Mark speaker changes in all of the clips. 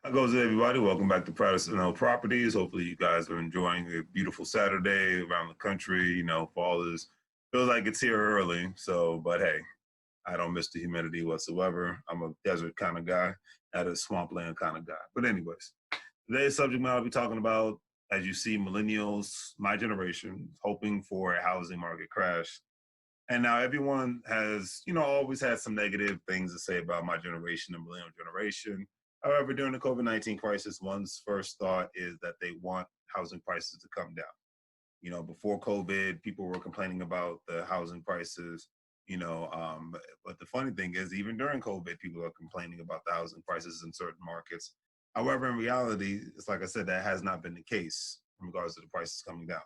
Speaker 1: How goes it, everybody? Welcome back to Patterson Properties. Hopefully, you guys are enjoying a beautiful Saturday around the country. Fall is feels like it's here early. But hey, I don't miss the humidity whatsoever. I'm a desert kind of guy, not a swampland kind of guy. But anyways, today's subject matter I'll be talking about, as you see, millennials, my generation, hoping for a housing market crash. And now everyone has, always had some negative things to say about my generation, the millennial generation. However, during the COVID-19 crisis, one's first thought is that they want housing prices to come down. Before COVID, people were complaining about the housing prices, but the funny thing is, even during COVID, people are complaining about the housing prices in certain markets. However, in reality, it's like I said, that has not been the case in regards to the prices coming down.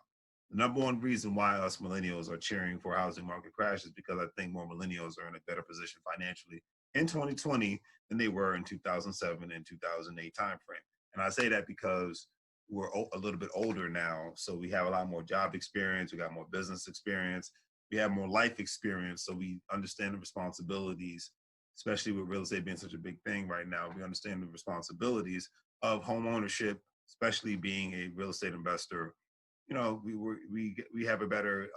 Speaker 1: The number one reason why us millennials are cheering for a housing market crash is because I think more millennials are in a better position financially in 2020 than they were in 2007 and 2008 timeframe. And I say that because we're a little bit older now, so we have a lot more job experience, we got more business experience, we have more life experience, so we understand the responsibilities, especially with real estate being such a big thing right now. We understand the responsibilities of home ownership, especially being a real estate investor. We have a better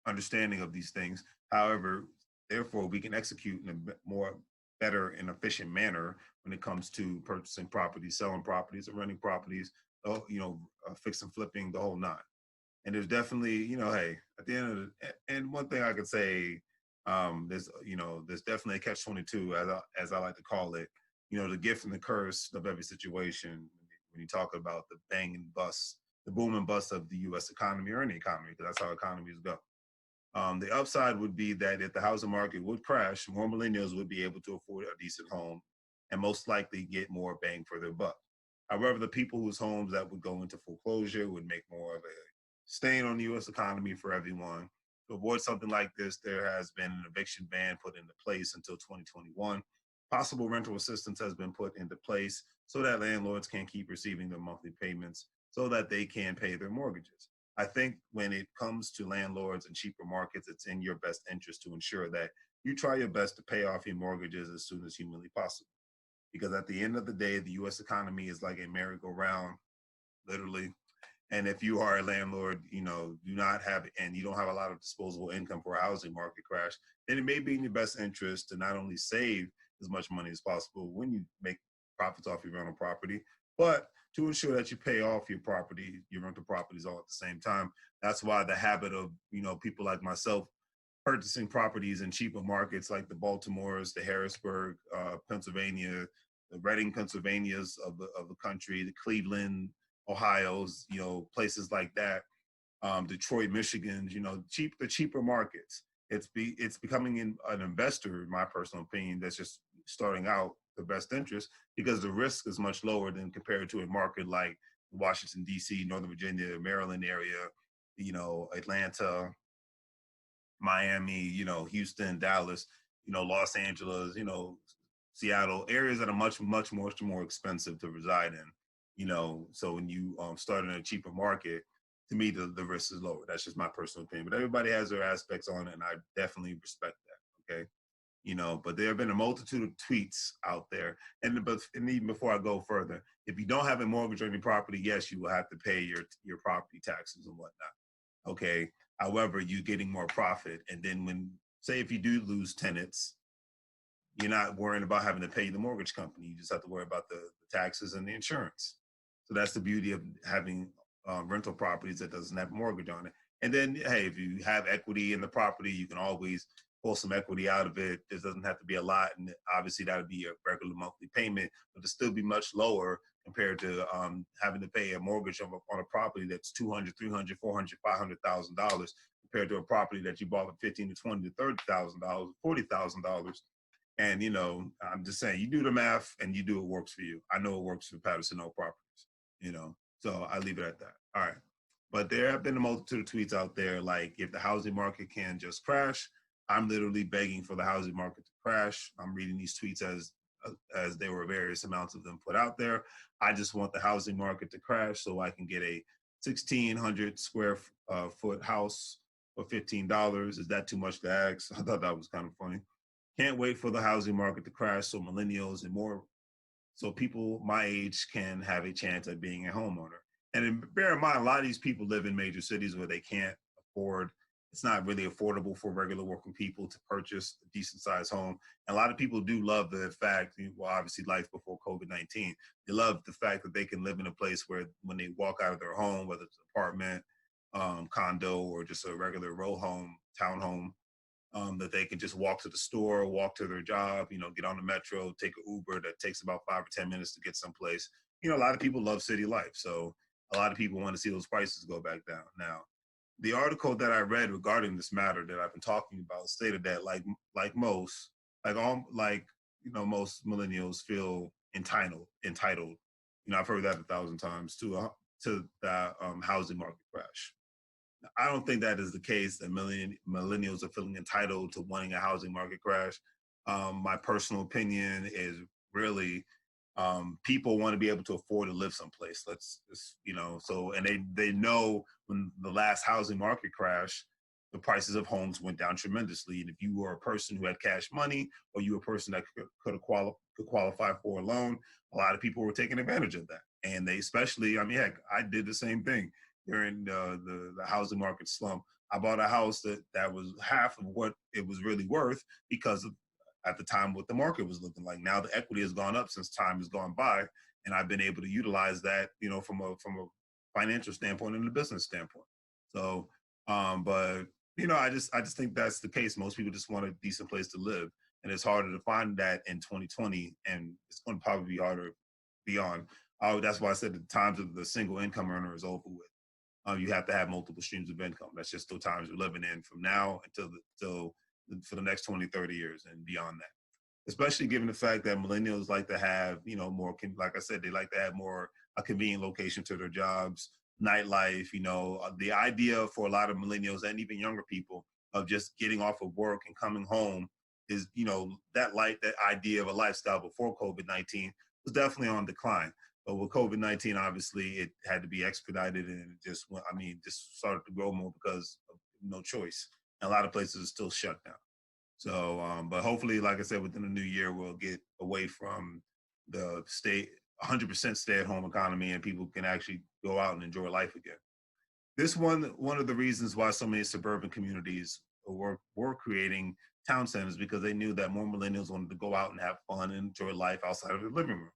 Speaker 1: understanding of these things. However, therefore, we can execute in a more better and efficient manner when it comes to purchasing properties, selling properties, or renting properties. Fix and flipping the whole nine. And there's definitely, hey, at the end of and one thing I could say, there's definitely a catch-22, as I like to call it. The gift and the curse of every situation. When you talk about the bang and bust, the boom and bust of the U.S. economy or any economy, because that's how economies go. The upside would be that if the housing market would crash, more millennials would be able to afford a decent home and most likely get more bang for their buck. However, the people whose homes that would go into foreclosure would make more of a stain on the U.S. economy for everyone. To avoid something like this, there has been an eviction ban put into place until 2021. Possible rental assistance has been put into place so that landlords can keep receiving their monthly payments so that they can pay their mortgages. I think when it comes to landlords and cheaper markets, it's in your best interest to ensure that you try your best to pay off your mortgages as soon as humanly possible. Because at the end of the day, the US economy is like a merry-go-round, literally. And if you are a landlord, do not have, and you don't have a lot of disposable income for a housing market crash, then it may be in your best interest to not only save as much money as possible when you make profits off your rental property, but to ensure that you pay off your rental properties all at the same time. That's why the habit of, people like myself purchasing properties in cheaper markets like the Baltimores, the Harrisburg, Pennsylvania, the Reading, Pennsylvanias of the country, the Cleveland, Ohio's, places like that, Detroit, Michigan, the cheaper markets. It's becoming an investor, in my personal opinion, that's just starting out the best interest because the risk is much lower than compared to a market like Washington, D.C., Northern Virginia, Maryland area, Atlanta, Miami, Houston, Dallas, Los Angeles, Seattle, areas that are much, much more expensive to reside in. So when you start in a cheaper market, to me, the risk is lower. That's just my personal opinion. But everybody has their aspects on it, and I definitely respect that. Okay. But there have been a multitude of tweets out there. And even before I go further, if you don't have a mortgage on your property, yes, you will have to pay your property taxes and whatnot. Okay. However, you're getting more profit. And then say if you do lose tenants, you're not worrying about having to pay the mortgage company. You just have to worry about the taxes and the insurance. So that's the beauty of having rental properties that doesn't have a mortgage on it. And then, hey, if you have equity in the property, you can always pull some equity out of it. This doesn't have to be a lot. And obviously that would be a regular monthly payment, but it'll still be much lower compared to having to pay a mortgage on a property that's $200, $300, $400, $500,000 compared to a property that you bought for $15 to $20 to $30,000, $40,000. And I'm just saying, you do the math and you do what works for you. I know it works for Patterson Oak Properties. So I leave it at that. All right. But there have been a multitude of tweets out there like, if the housing market can just crash, I'm literally begging for the housing market to crash. I'm reading these tweets as there were various amounts of them put out there. I just want the housing market to crash so I can get a 1,600 square foot house for $15. Is that too much to ask? I thought that was kind of funny. Can't wait for the housing market to crash so millennials and more so people my age can have a chance at being a homeowner. And bear in mind, a lot of these people live in major cities where they can't afford, it's not really affordable for regular working people to purchase a decent sized home. And a lot of people do love the fact, well, obviously life before COVID-19, they love the fact that they can live in a place where when they walk out of their home, whether it's an apartment, condo, or just a regular row home, townhome, that they can just walk to the store, walk to their job, get on the metro, take an Uber that takes about 5 or 10 minutes to get someplace. A lot of people love city life. So a lot of people want to see those prices go back down. Now, the article that I read regarding this matter that I've been talking about stated that like most, like all like, most millennials feel entitled. I've heard that 1,000 times to the housing market crash. I don't think that is the case, that millennials are feeling entitled to wanting a housing market crash. My personal opinion is really, people want to be able to afford to live someplace. Let's just, so, and they know when the last housing market crash, the prices of homes went down tremendously. And if you were a person who had cash money, or you were a person that could qualify for a loan, a lot of people were taking advantage of that. And they especially, I mean, heck, I did the same thing during the housing market slump. I bought a house that was half of what it was really worth because of, at the time, what the market was looking like. Now the equity has gone up since time has gone by, and I've been able to utilize that, from a financial standpoint and a business standpoint. So, but I just think that's the case. Most people just want a decent place to live, and it's harder to find that in 2020, and it's going to probably be harder beyond. That's why I said the times of the single income earner is over with. You have to have multiple streams of income. That's just the times we're living in from now until for the next 20, 30 years and beyond that. Especially given the fact that millennials like to have, more, like I said, they like to have more a convenient location to their jobs, nightlife, the idea for a lot of millennials and even younger people of just getting off of work and coming home is, that idea of a lifestyle before COVID-19 was definitely on decline. But with COVID-19, obviously, it had to be expedited, and it just went, I mean, just started to grow more because of no choice. And a lot of places are still shut down. So, but hopefully, like I said, within the new year, we'll get away from the 100% stay-at-home economy, and people can actually go out and enjoy life again. This one of the reasons why so many suburban communities were creating town centers, because they knew that more millennials wanted to go out and have fun and enjoy life outside of their living rooms.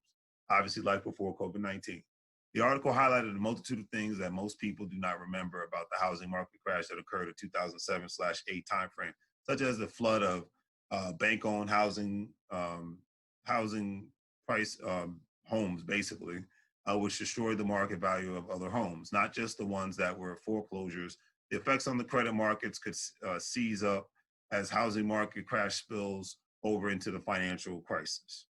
Speaker 1: Obviously, life before COVID-19. The article highlighted a multitude of things that most people do not remember about the housing market crash that occurred in 2007/8 timeframe, such as the flood of bank-owned housing price homes, basically, which destroyed the market value of other homes, not just the ones that were foreclosures. The effects on the credit markets could seize up as housing market crash spills over into the financial crisis.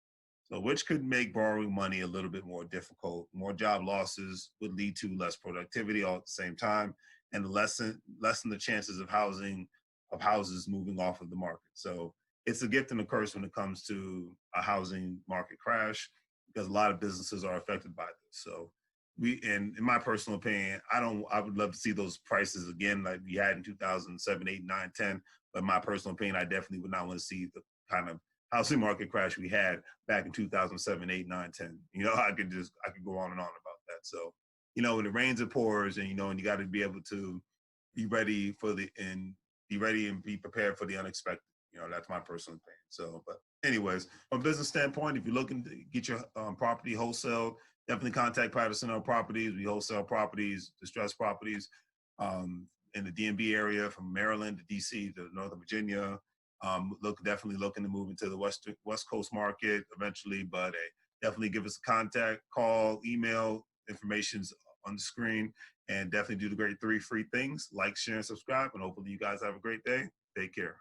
Speaker 1: So, which could make borrowing money a little bit more difficult. More job losses would lead to less productivity all at the same time, and lessen the chances of houses moving off of the market. So, it's a gift and a curse when it comes to a housing market crash, because a lot of businesses are affected by this. So, in my personal opinion, I would love to see those prices again like we had in 2007, 8, 9, 10. But in my personal opinion, I definitely would not want to see the kind of housing market crash we had back in 2007, 8, 9, 10. I could go on and on about that. So, when it rains, it pours, and you got to be able to be ready be ready and be prepared for the unexpected. That's my personal opinion. So, but anyways, from a business standpoint, if you're looking to get your property wholesale, definitely contact Patterson Properties. We wholesale properties, distressed properties, in the DMV area, from Maryland to DC to Northern Virginia. Definitely looking to move into the West Coast market eventually, but definitely give us a contact, call, email. Information's on the screen, and definitely do the great 3 free things: like, share, and subscribe. And hopefully, you guys have a great day. Take care.